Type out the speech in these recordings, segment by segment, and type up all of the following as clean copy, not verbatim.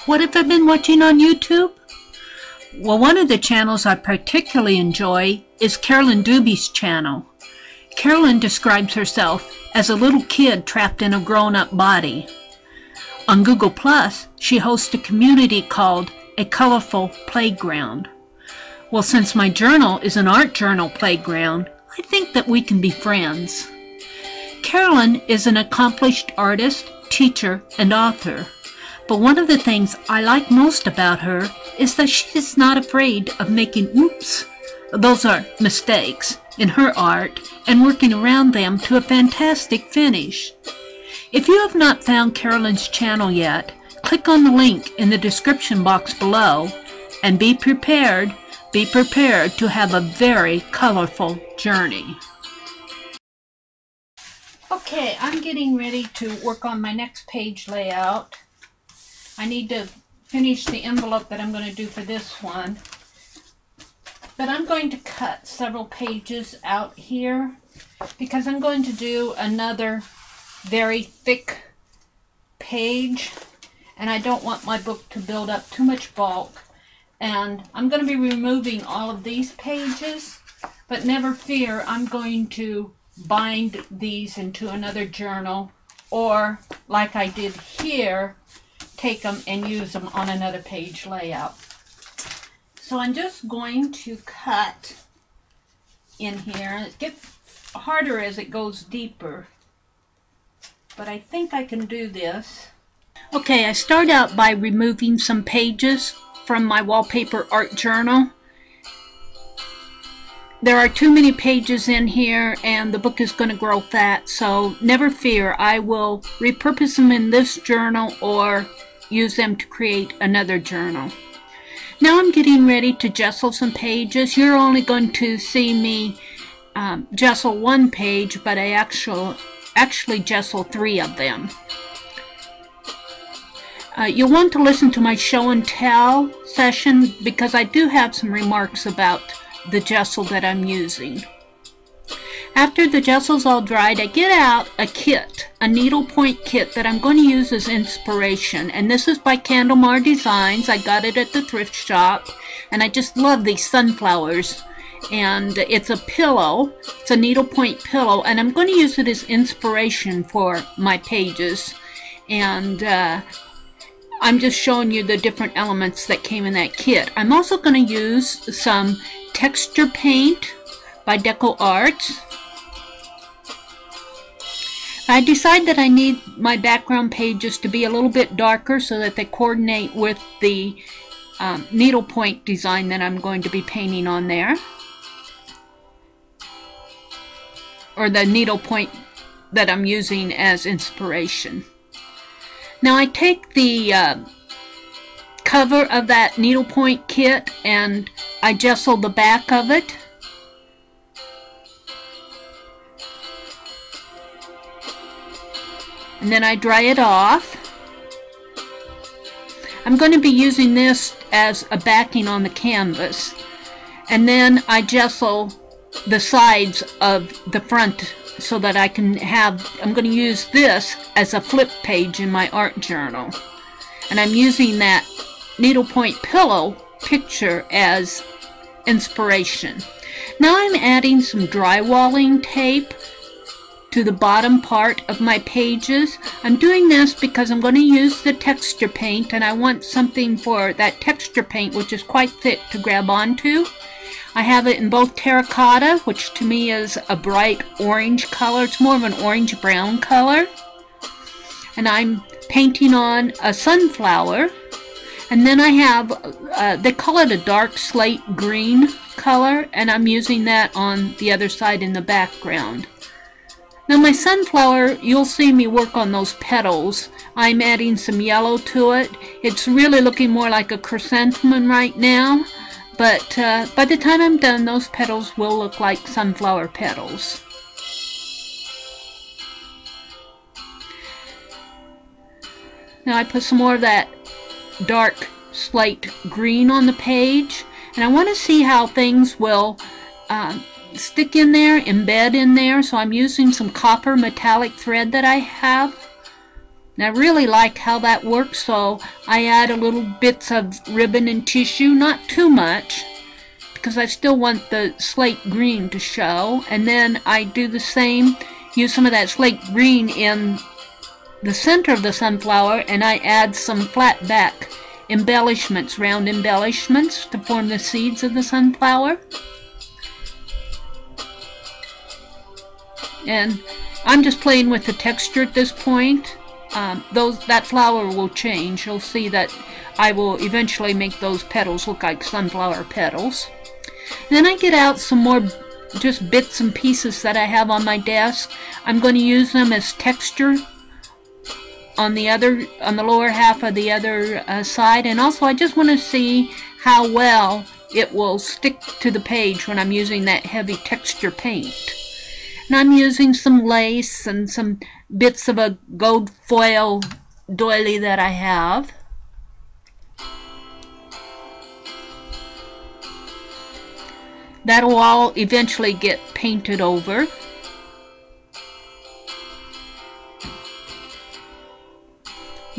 What have I been watching on YouTube? Well, one of the channels I particularly enjoy is Carolyn Dube's channel. Carolyn describes herself as a little kid trapped in a grown-up body. On Google+, she hosts a community called A Colorful Playground. Well, since my journal is an art journal playground, I think that we can be friends. Carolyn is an accomplished artist, teacher, and author. But one of the things I like most about her is that she is not afraid of making those are mistakes, in her art and working around them to a fantastic finish. If you have not found Carolyn's channel yet, click on the link in the description box below and be prepared to have a very colorful journey. Okay, I'm getting ready to work on my next page layout. I need to finish the envelope that I'm going to do for this one. But I'm going to cut several pages out here because I'm going to do another very thick page, and I don't want my book to build up too much bulk. And I'm going to be removing all of these pages, but never fear, I'm going to bind these into another journal, or like I did here, take them and use them on another page layout. So I'm just going to cut in here. It gets harder as it goes deeper, but I think I can do this. Okay, I start out by removing some pages from my Wallpaper art journal. There are too many pages in here and the book is going to grow fat, so never fear, I will repurpose them in this journal or use them to create another journal. Now I'm getting ready to gesso some pages. You're only going to see me gesso one page, but I actually gesso 3 of them. You'll want to listen to my show and tell session because I do have some remarks about the gesso that I'm using. After the gesso's all dried, I get out a kit, a needlepoint kit that I'm going to use as inspiration. And this is by Candlemar Designs. I got it at the thrift shop. And I just love these sunflowers. And it's a pillow. It's a needlepoint pillow. And I'm going to use it as inspiration for my pages. And I'm just showing you the different elements that came in that kit. I'm also going to use some texture paint by Deco Arts. I decide that I need my background pages to be a little bit darker so that they coordinate with the needlepoint design that I'm going to be painting on there, or the needlepoint that I'm using as inspiration. Now I take the cover of that needlepoint kit and I gesso the back of it. And then I dry it off. I'm going to be using this as a backing on the canvas. And then I gesso the sides of the front so that I can have, I'm going to use this as a flip page in my art journal. And I'm using that needlepoint pillow picture as inspiration. Now I'm adding some drywalling tape to the bottom part of my pages. I'm doing this because I'm going to use the texture paint, and I want something for that texture paint which is quite thick to grab onto. I have it in both terracotta, which to me is a bright orange color. It's more of an orange-brown color. And I'm painting on a sunflower. And then I have, they call it a dark slate green color, and I'm using that on the other side in the background. Now my sunflower, you'll see me work on those petals. I'm adding some yellow to it. It's really looking more like a chrysanthemum right now, but by the time I'm done, those petals will look like sunflower petals. Now I put some more of that dark slate green on the page, and I want to see how things will stick in there, embed in there, so I'm using some copper metallic thread that I have. And I really like how that works, so I add a little bits of ribbon and tissue, not too much, because I still want the slate green to show. And then I do the same, use some of that slate green in the center of the sunflower, and I add some flat back embellishments, round embellishments, to form the seeds of the sunflower. And I'm just playing with the texture at this point. That flower will change. You'll see that I will eventually make those petals look like sunflower petals. Then I get out some more just bits and pieces that I have on my desk. I'm going to use them as texture on the lower half of the other side, and also I just want to see how well it will stick to the page when I'm using that heavy texture paint. And I'm using some lace and some bits of a gold foil doily that I have. That'll all eventually get painted over.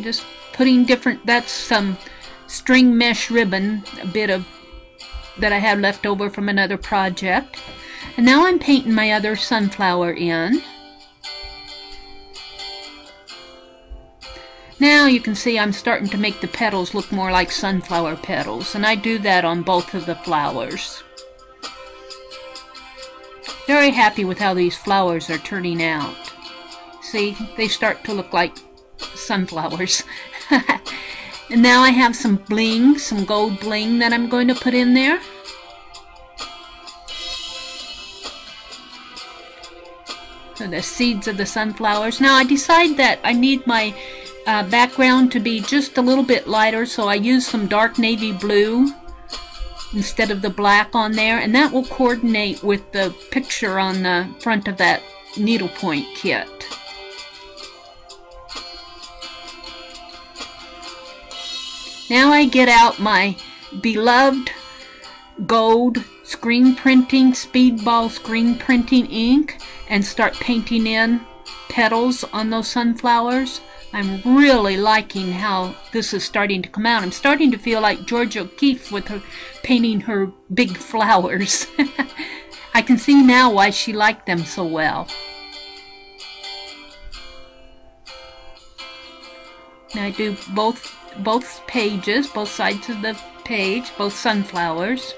Just putting different, that's some string mesh ribbon, a bit of that I have left over from another project. And now I'm painting my other sunflower in. Now you can see I'm starting to make the petals look more like sunflower petals, and I do that on both of the flowers. Very happy with how these flowers are turning out. See, they start to look like sunflowers. And now I have some bling, some gold bling that I'm going to put in there. So the seeds of the sunflowers. Now I decide that I need my background to be just a little bit lighter, so I use some dark navy blue instead of the black on there, and that will coordinate with the picture on the front of that needlepoint kit. Now I get out my beloved gold screen printing, speedball screen printing ink, and start painting in petals on those sunflowers. I'm really liking how this is starting to come out. I'm starting to feel like Georgia O'Keeffe with her painting her big flowers. I can see now why she liked them so well. Now I do both pages, both sides of the page, both sunflowers.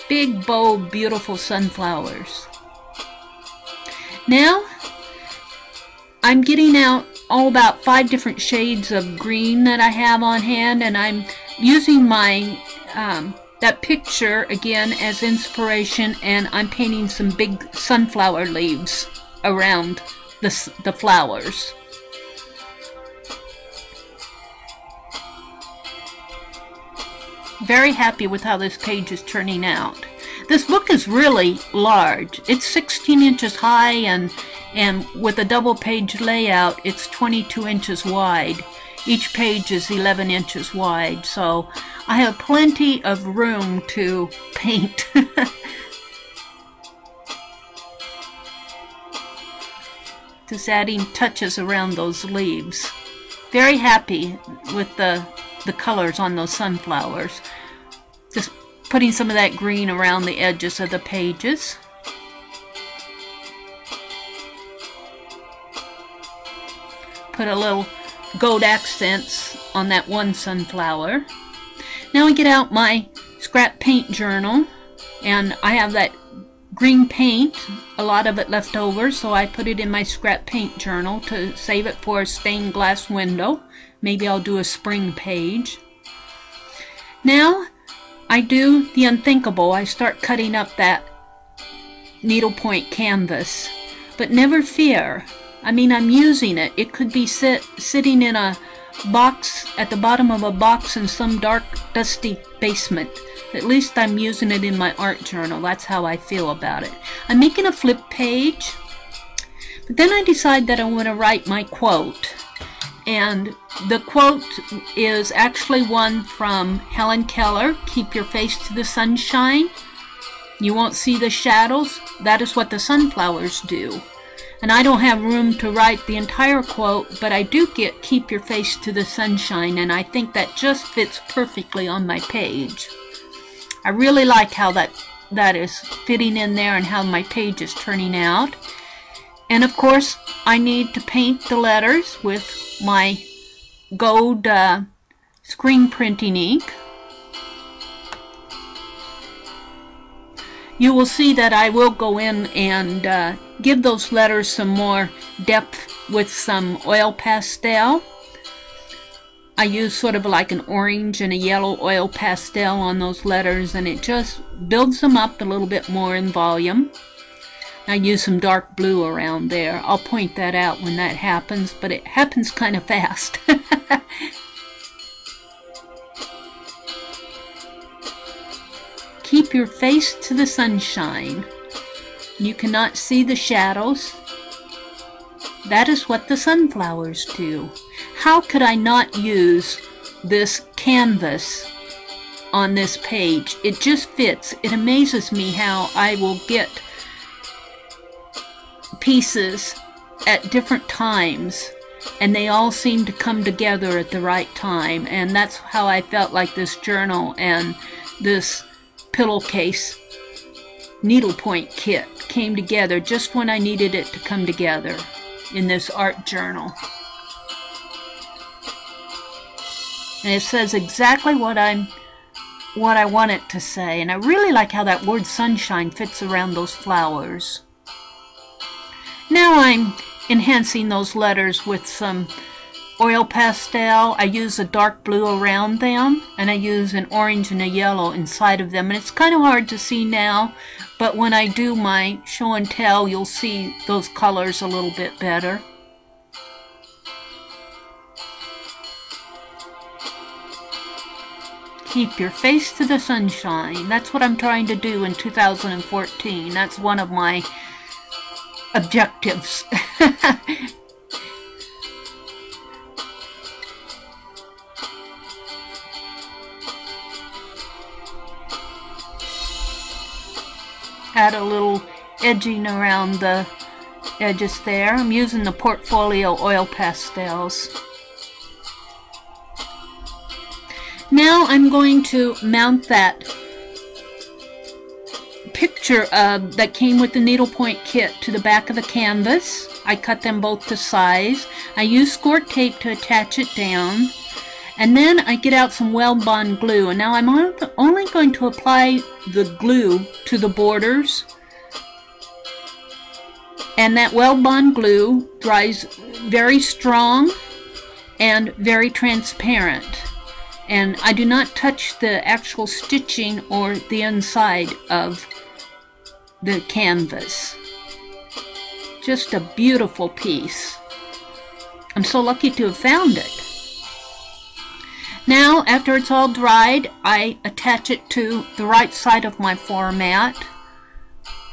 Big, bold, beautiful sunflowers. Now I'm getting out all about 5 different shades of green that I have on hand, and I'm using my that picture again as inspiration, and I'm painting some big sunflower leaves around the flowers. Very happy with how this page is turning out. This book is really large. It's 16 inches high, and with a double page layout, it's 22 inches wide. Each page is 11 inches wide, so I have plenty of room to paint. Just adding touches around those leaves. Very happy with the colors on those sunflowers. Just putting some of that green around the edges of the pages. Put a little gold accents on that one sunflower. Now I get out my scrap paint journal, and I have that green paint, a lot of it left over, so I put it in my scrap paint journal to save it for a stained glass window. Maybe I'll do a spring page. Now I do the unthinkable. I start cutting up that needlepoint canvas. But never fear. I mean, I'm using it. It could be sitting in a box, at the bottom of a box in some dark, dusty basement. At least I'm using it in my art journal. That's how I feel about it. I'm making a flip page, but then I decide that I want to write my quote. And the quote is actually one from Helen Keller, "Keep your face to the sunshine. You won't see the shadows. That is what the sunflowers do." And I don't have room to write the entire quote, but I do get "keep your face to the sunshine," and I think that just fits perfectly on my page. I really like how that is fitting in there and how my page is turning out. And of course, I need to paint the letters with my gold screen printing ink. You will see that I will go in and give those letters some more depth with some oil pastel. I use sort of like an orange and a yellow oil pastel on those letters, and it just builds them up a little bit more in volume. I use some dark blue around there. I'll point that out when that happens, but it happens kind of fast. Keep your face to the sunshine. You cannot see the shadows. That is what the sunflowers do. How could I not use this canvas on this page? It just fits. It amazes me how I will get pieces at different times and they all seem to come together at the right time, and that's how I felt like this journal and this pillowcase needlepoint kit came together just when I needed it to come together in this art journal. And it says exactly what I want it to say, and I really like how that word sunshine fits around those flowers. Now I'm enhancing those letters with some oil pastel. I use a dark blue around them, and I use an orange and a yellow inside of them. And it's kind of hard to see now, but when I do my show and tell, you'll see those colors a little bit better. Keep your face to the sunshine. That's what I'm trying to do in 2014. That's one of my objectives. Add a little edging around the edges there. I'm using the Portfolio oil pastels. Now I'm going to mount that picture that came with the needlepoint kit to the back of the canvas. I cut them both to size. I use score tape to attach it down. And then I get out some Wellbond glue. And now I'm only going to apply the glue to the borders. And that Wellbond glue dries very strong and very transparent. And I do not touch the actual stitching or the inside of the canvas. Just a beautiful piece. I'm so lucky to have found it. Now, after it's all dried, I attach it to the right side of my format.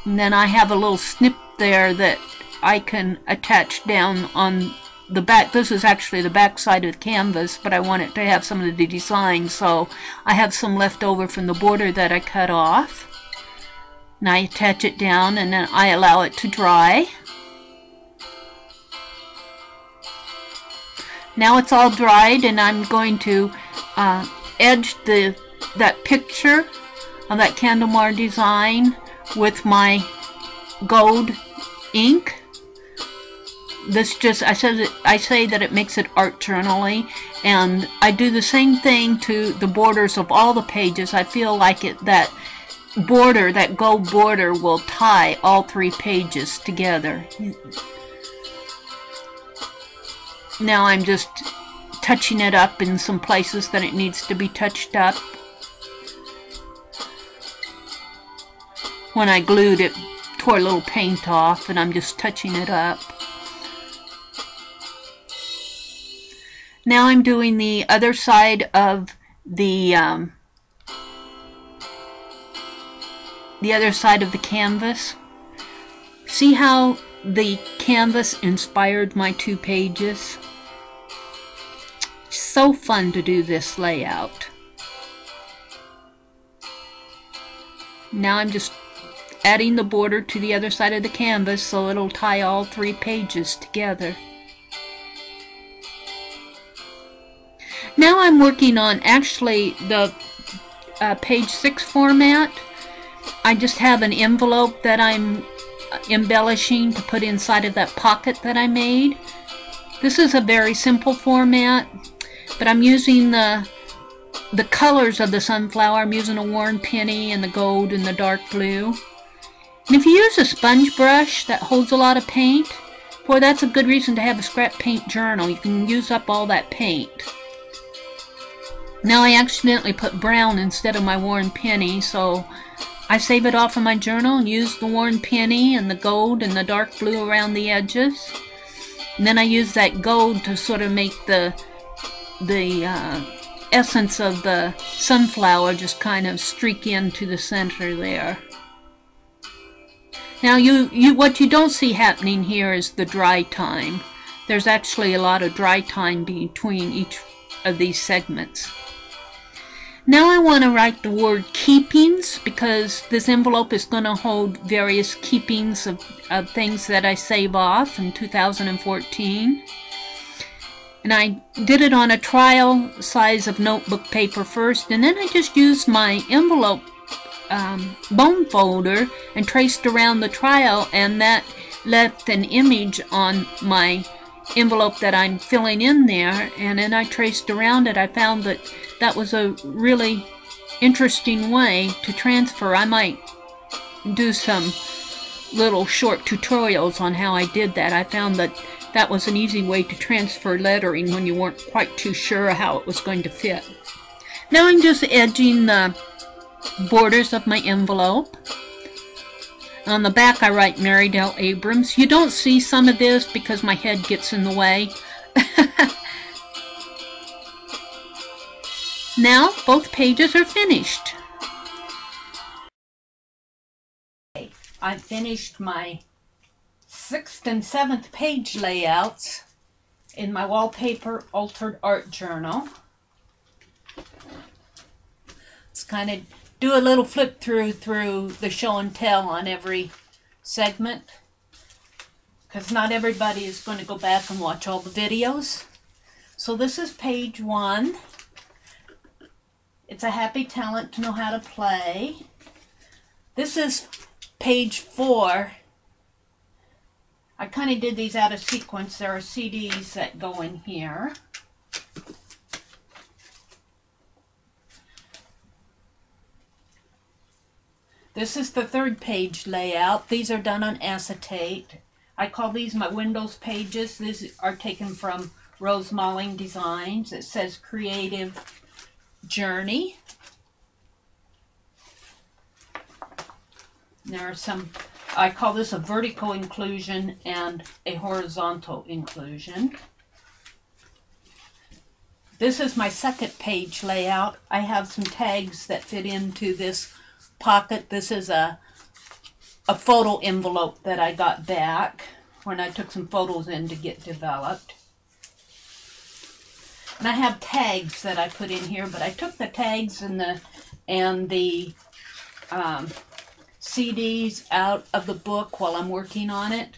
And then I have a little snip there that I can attach down on the back. This is actually the back side of the canvas, but I want it to have some of the design, so I have some left over from the border that I cut off. And I attach it down, and then I allow it to dry. Now it's all dried, and I'm going to edge that picture of that Candlemar design with my gold ink. This just, I say that it makes it art journal-y, and I do the same thing to the borders of all the pages. I feel like that border, that gold border, will tie all three pages together. Now I'm just touching it up in some places that it needs to be touched up. When I glued it, tore a little paint off, and I'm just touching it up. Now I'm doing the other side of the other side of the canvas. See how the canvas inspired my two pages? So fun to do this layout. Now I'm just adding the border to the other side of the canvas so it'll tie all 3 pages together. Now I'm working on actually the page 6 format. I just have an envelope that I'm embellishing to put inside of that pocket that I made. This is a very simple format, but I'm using the colors of the sunflower. I'm using a worn penny and the gold and the dark blue. And if you use a sponge brush that holds a lot of paint, boy, that's a good reason to have a scrap paint journal. You can use up all that paint. Now I accidentally put brown instead of my worn penny, so I save it off of my journal and use the worn penny and the gold and the dark blue around the edges. And then I use that gold to sort of make the essence of the sunflower just kind of streak into the center there. Now what you don't see happening here is the dry time. There's actually a lot of dry time between each of these segments. Now I want to write the word keepings, because this envelope is going to hold various keepings of things that I save off in 2014. And I did it on a trial size of notebook paper first, and then I just used my envelope bone folder and traced around the trial, and that left an image on my envelope that I'm filling in there, and then I traced around it. I found that that was a really interesting way to transfer. I might do some little short tutorials on how I did that. I found that that was an easy way to transfer lettering when you weren't quite too sure how it was going to fit. Now I'm just edging the borders of my envelope. On the back I write Meridel Abrams. You don't see some of this because my head gets in the way. Now both pages are finished. I've finished my 6th and 7th page layouts in my Wallpaper Altered Art Journal. Let's kind of do a little flip through the show and tell on every segment, because not everybody is going to go back and watch all the videos. So this is page 1. It's a happy talent to know how to play. This is page 4. I kind of did these out of sequence. There are CDs that go in here. This is the 3rd page layout. These are done on acetate. I call these my Windows pages. These are taken from Rose Malling Designs. It says Creative Journey. There are some, I call this a vertical inclusion and a horizontal inclusion. This is my 2nd page layout. I have some tags that fit into this pocket. This is a photo envelope that I got back when I took some photos in to get developed. And I have tags that I put in here, but I took the tags and the CDs out of the book while I'm working on it,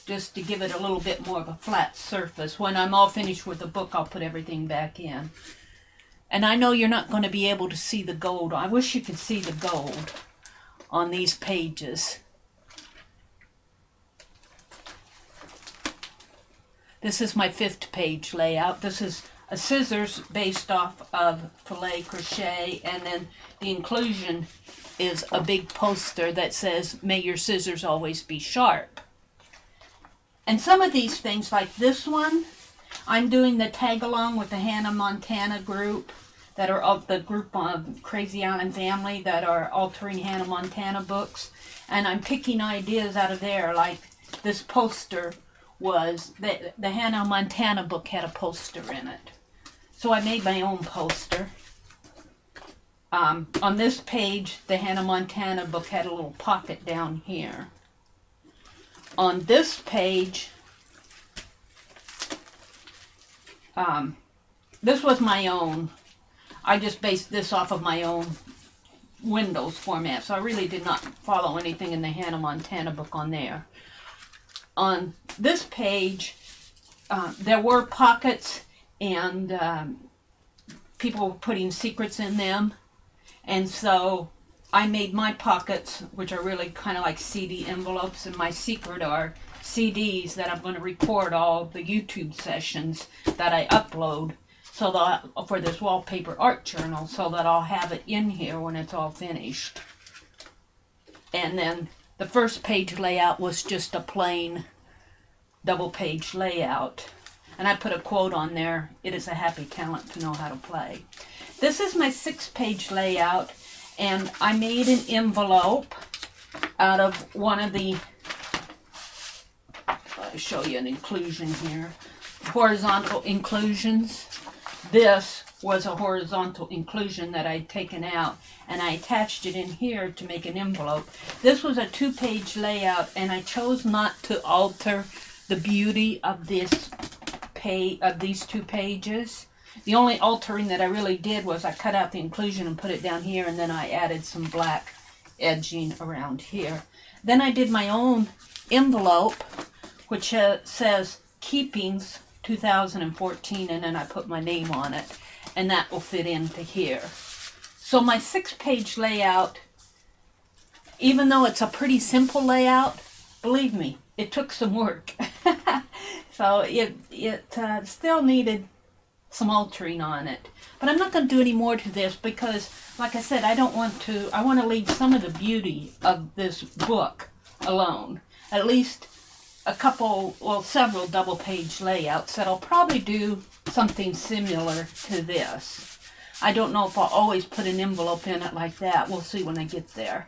just to give it a little bit more of a flat surface. When I'm all finished with the book, I'll put everything back in. And I know you're not going to be able to see the gold. I wish you could see the gold on these pages. This is my 5th page layout. This is a scissors based off of filet crochet, and then the inclusion is a big poster that says, "May your scissors always be sharp." And some of these things, like this one, I'm doing the tag along with the Hannah Montana group that are of the group of Crazy Island Family that are altering Hannah Montana books. And I'm picking ideas out of there, like this poster was, the Hannah Montana book had a poster in it. So I made my own poster. On this page, the Hannah Montana book had a little pocket down here. On this page, this was my own. I just based this off of my own Windows format, so I really did not follow anything in the Hannah Montana book on there. On this page, there were pockets, and people were putting secrets in them, and so I made my pockets, which are really kind of like CD envelopes, and my secret are CDs that I'm going to record all the YouTube sessions that I upload, so that for this wallpaper art journal, so that I'll have it in here when it's all finished. And then the first page layout was just a plain double page layout. And I put a quote on there, "It is a happy talent to know how to play." This is my 6-page layout, and I made an envelope out of one of the, I'll show you an inclusion here, horizontal inclusions. This was a horizontal inclusion that I'd taken out, and I attached it in here to make an envelope. This was a 2-page layout, and I chose not to alter the beauty of this page, of these 2 pages. The only altering that I really did was I cut out the inclusion and put it down here, and then I added some black edging around here. Then I did my own envelope, which says Keepings 2014, and then I put my name on it, and that will fit into here. So my 6-page layout, even though it's a pretty simple layout, believe me, it took some work. So it still needed some altering on it. But I'm not going to do any more to this because, like I said, I want to leave some of the beauty of this book alone. At least a couple, well, several double-page layouts that I'll probably do something similar to this. I don't know if I'll always put an envelope in it like that. We'll see when I get there.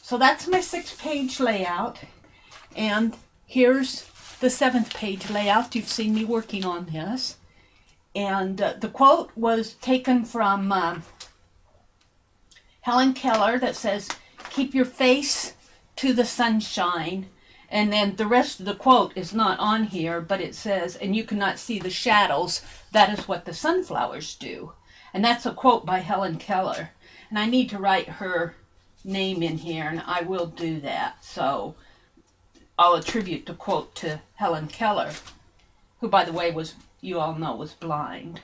So that's my 6-page layout. And here's the 7th-page layout. You've seen me working on this. And the quote was taken from Helen Keller that says, "Keep your face to the sunshine." And then the rest of the quote is not on here, but it says, "And you cannot see the shadows. That is what the sunflowers do." And that's a quote by Helen Keller. And I need to write her name in here, and I will do that. So I'll attribute the quote to Helen Keller, who, by the way, you all know, was blind.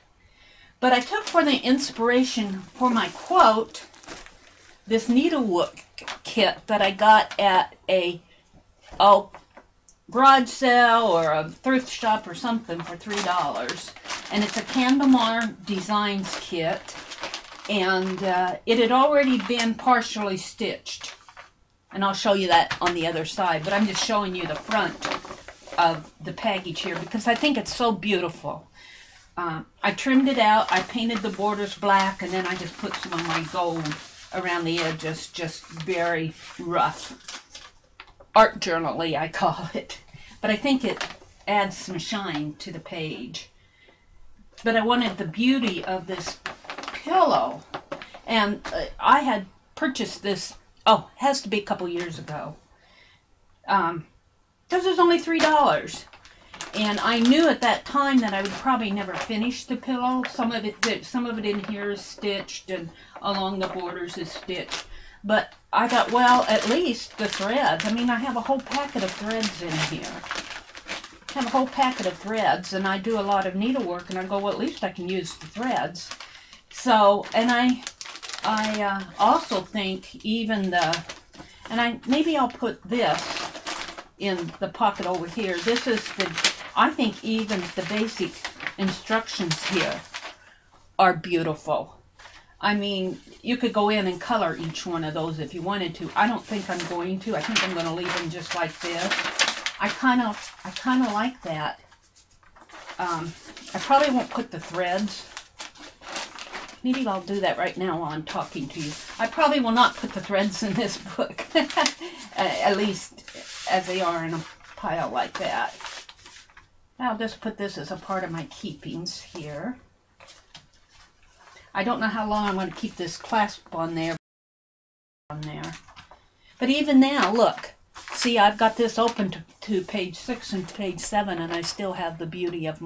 But I took for the inspiration for my quote this needlework kit that I got at a garage sale or a thrift shop or something for $3. And it's a Candlemar Designs kit, and it had already been partially stitched. And I'll show you that on the other side, but I'm just showing you the front of the package here because I think it's so beautiful. I trimmed it out, I painted the borders black, and then I just put some of my gold around the edges, just very rough. Art journal-y, I call it. But I think it adds some shine to the page. But I wanted the beauty of this pillow. And I had purchased this, it has to be a couple years ago. Because it was only $3. And I knew at that time that I would probably never finish the pillow. Some of it in here is stitched, and along the borders is stitched. But I thought, well, at least the threads. I mean, I have a whole packet of threads in here. I have a whole packet of threads, and I do a lot of needlework, and I go, well, at least I can use the threads. So, and I also think even maybe I'll put this in the pocket over here. This is I think even the basic instructions here are beautiful. I mean, you could go in and color each one of those if you wanted to. I don't think I'm going to. I think I'm going to leave them just like this. I kind of like that. I probably won't put the threads. Maybe I'll do that right now while I'm talking to you. I probably will not put the threads in this book, at least as they are in a pile like that. I'll just put this as a part of my keepings here. I don't know how long I'm going to keep this clasp on there. But even now, look. See, I've got this open to page 6 and page 7, and I still have the beauty of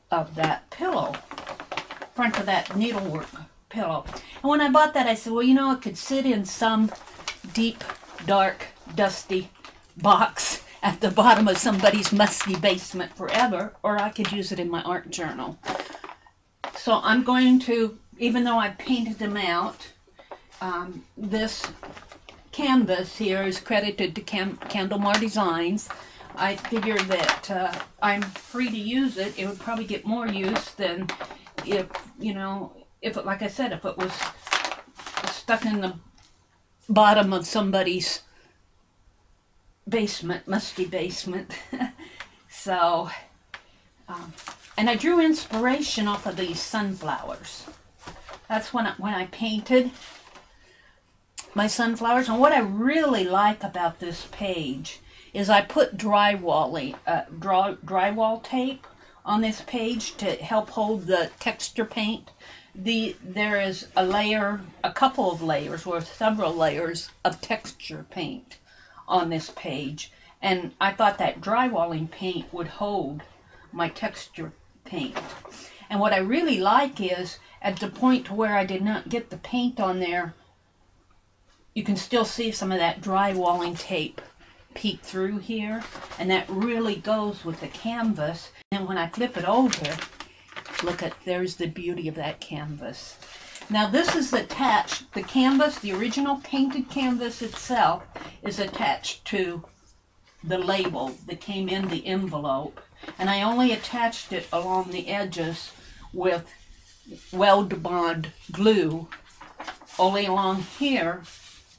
that pillow. Front of that needlework pillow. And when I bought that, I said, well, you know, it could sit in some deep, dark, dusty box at the bottom of somebody's musty basement forever, or I could use it in my art journal. So I'm going to, even though I painted them out, this canvas here is credited to Candlemore Designs. I figured that I'm free to use it. It would probably get more use than if, you know, if it, like I said, if it was stuck in the bottom of somebody's basement, musty basement. So, and I drew inspiration off of these sunflowers. That's when I painted my sunflowers. And what I really like about this page is I put drywall tape on this page to help hold the texture paint. There is a couple of layers, or several layers of texture paint on this page, and I thought that drywalling paint would hold my texture paint. And what I really like is, at the point where I did not get the paint on there, you can still see some of that drywalling tape peek through here, and that really goes with the canvas. And when I flip it over, look at, there's the beauty of that canvas. Now this is attached, the canvas, the original painted canvas itself is attached to the label that came in the envelope, and I only attached it along the edges with weld bond glue only along here,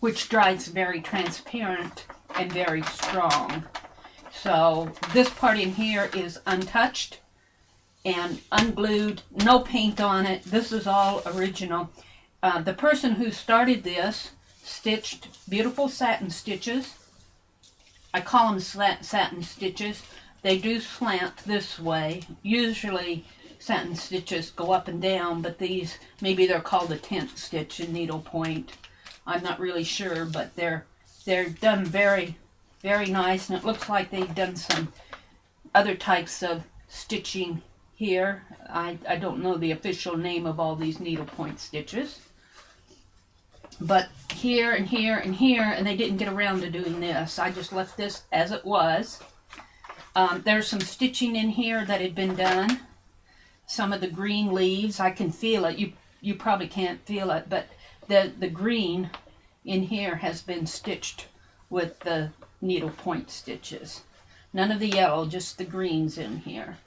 which dries very transparent and very strong. So this part in here is untouched and unglued, no paint on it. This is all original. The person who started this stitched beautiful satin stitches. I call them satin stitches. They do slant this way. Usually satin stitches go up and down, but these, maybe they're called a tent stitch in needlepoint. I'm not really sure, but they're done very, very nice, and it looks like they've done some other types of stitching here. I don't know the official name of all these needlepoint stitches, but here and here and here, and they didn't get around to doing this. I just left this as it was. There's some stitching in here that had been done. Some of the green leaves, I can feel it. You probably can't feel it, but the green in here has been stitched with the needlepoint stitches. None of the yellow, just the greens in here.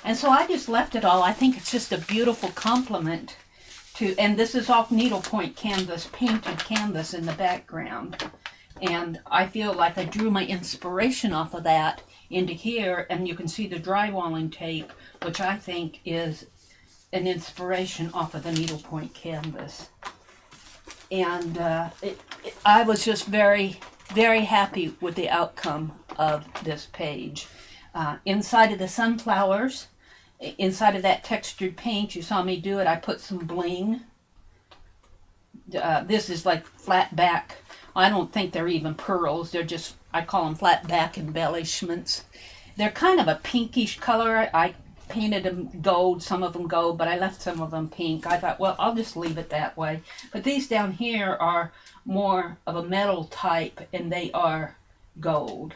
And so I just left it all. I think it's just a beautiful complement to, and this is off needlepoint canvas, painted canvas in the background. And I feel like I drew my inspiration off of that into here, and you can see the drywalling tape, which I think is an inspiration off of the needlepoint canvas. And I was just very, very happy with the outcome of this page. Inside of the sunflowers, inside of that textured paint, you saw me do it, I put some bling. This is like flat back. I don't think they're even pearls. They're just, I call them flat back embellishments. They're kind of a pinkish color. I painted them gold, some of them gold, but I left some of them pink. I thought, well, I'll just leave it that way. But these down here are more of a metal type, and they are gold.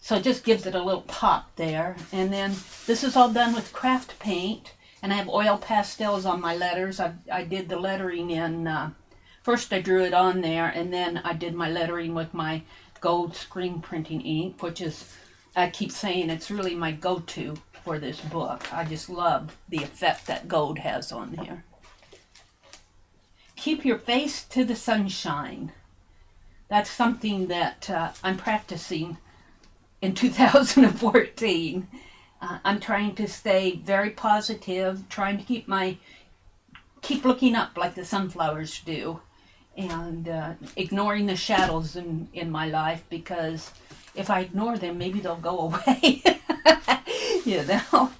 So it just gives it a little pop there. And then this is all done with craft paint, and I have oil pastels on my letters. I did the lettering in, first I drew it on there, and then I did my lettering with my gold screen printing ink, which is, I keep saying, it's really my go-to for this book. I just love the effect that gold has on here. Keep your face to the sunshine. That's something that I'm practicing in 2014. I'm trying to stay very positive, trying to keep looking up like the sunflowers do, and ignoring the shadows in my life, because if I ignore them, maybe they'll go away. You know.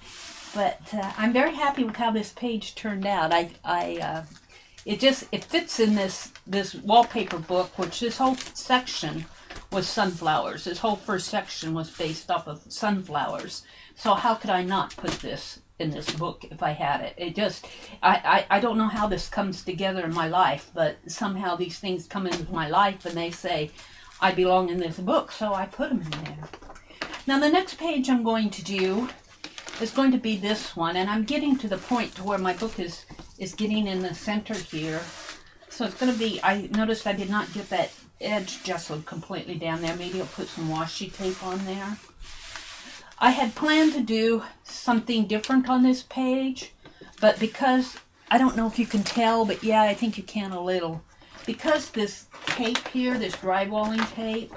But I'm very happy with how this page turned out. It fits in this wallpaper book, which this whole section was sunflowers. This whole first section was based off of sunflowers. So how could I not put this in this book if I had it. It just, I don't know how this comes together in my life, but somehow these things come into my life and they say, I belong in this book, so I put them in there. Now the next page I'm going to do is going to be this one, and I'm getting to the point to where my book is getting in the center here. So it's going to be, I noticed I did not get that edge gessoed completely down there. Maybe I'll put some washi tape on there. I had planned to do something different on this page, but because, I don't know if you can tell, but yeah, I think you can a little. Because this tape here, this drywalling tape,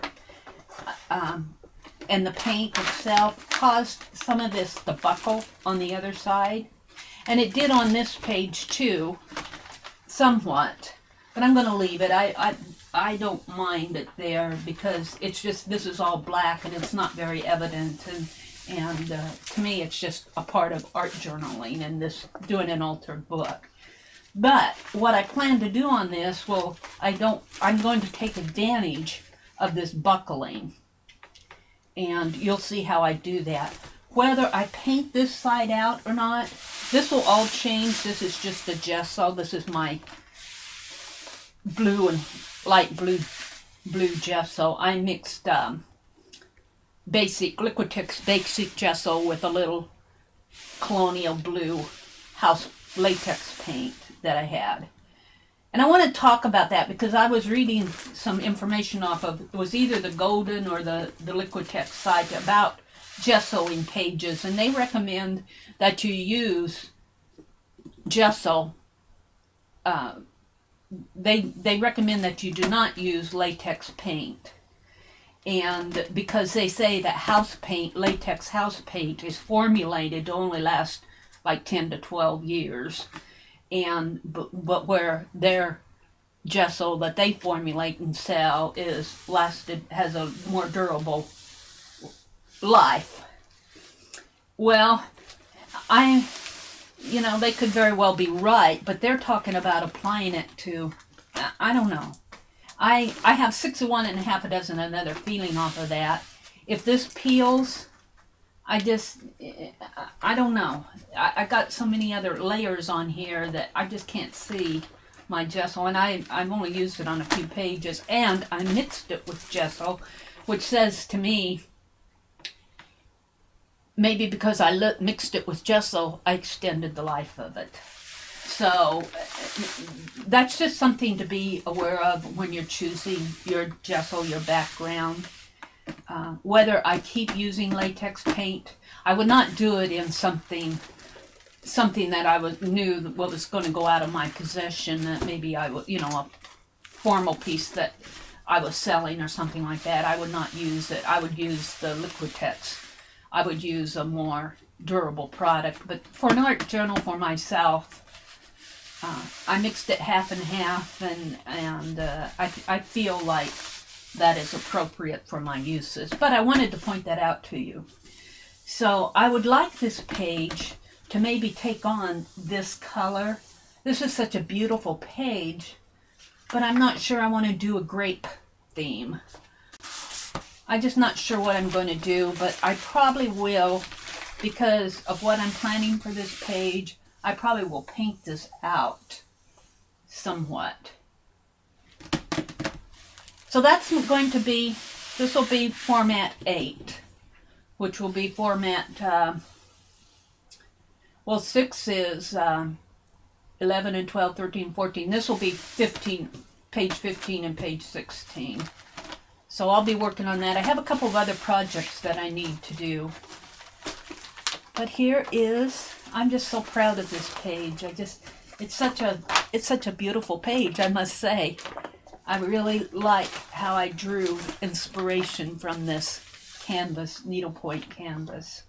and the paint itself caused some of this to buckle on the other side. And it did on this page too, somewhat. But I'm going to leave it. I don't mind it there because it's just, this is all black and it's not very evident. And to me, it's just a part of art journaling and this doing an altered book. But what I plan to do on this, well, I'm going to take advantage of this buckling. And you'll see how I do that. Whether I paint this side out or not, this will all change. This is just the gesso. This is my blue and light blue gesso. I mixed Liquitex basic gesso with a little colonial blue house latex paint that I had. And I want to talk about that because I was reading some information off of, it was either the Golden or the Liquitex site about gessoing pages, and they recommend that you use gesso. They recommend that you do not use latex paint, and because they say that house paint, latex house paint, is formulated to only last like 10 to 12 years. And but where their gesso that they formulate and sell has a more durable life. Well, they could very well be right, but they're talking about applying it to, I don't know. I have 6 of one and a half a dozen another feeling off of that. If this peels, I don't know. I got so many other layers on here that I just can't see my gesso. And I've only used it on a few pages. And I mixed it with gesso, which says to me, maybe because I mixed it with gesso, I extended the life of it. So that's just something to be aware of when you're choosing your gesso, your background. Whether I keep using latex paint, I would not do it in something that I knew what was going to go out of my possession, that maybe I would, a formal piece that I was selling or something like that. I would not use it. I would use the Liquitex. I would use a more durable product. But for an art journal for myself, I mixed it half and half, and I feel like that is appropriate for my uses. But I wanted to point that out to you. So I would like this page to maybe take on this color. This is such a beautiful page, but I'm not sure I want to do a grape theme. I'm just not sure what I'm going to do, but I probably will, because of what I'm planning for this page, I probably will paint this out somewhat. So that's going to be, this will be format 8, which will be format, 6 is 11 and 12, 13, 14. This will be 15, page 15 and page 16. So I'll be working on that. I have a couple of other projects that I need to do. But here is, I'm just so proud of this page. It's such a beautiful page, I must say. I really like how I drew inspiration from this canvas, needlepoint canvas.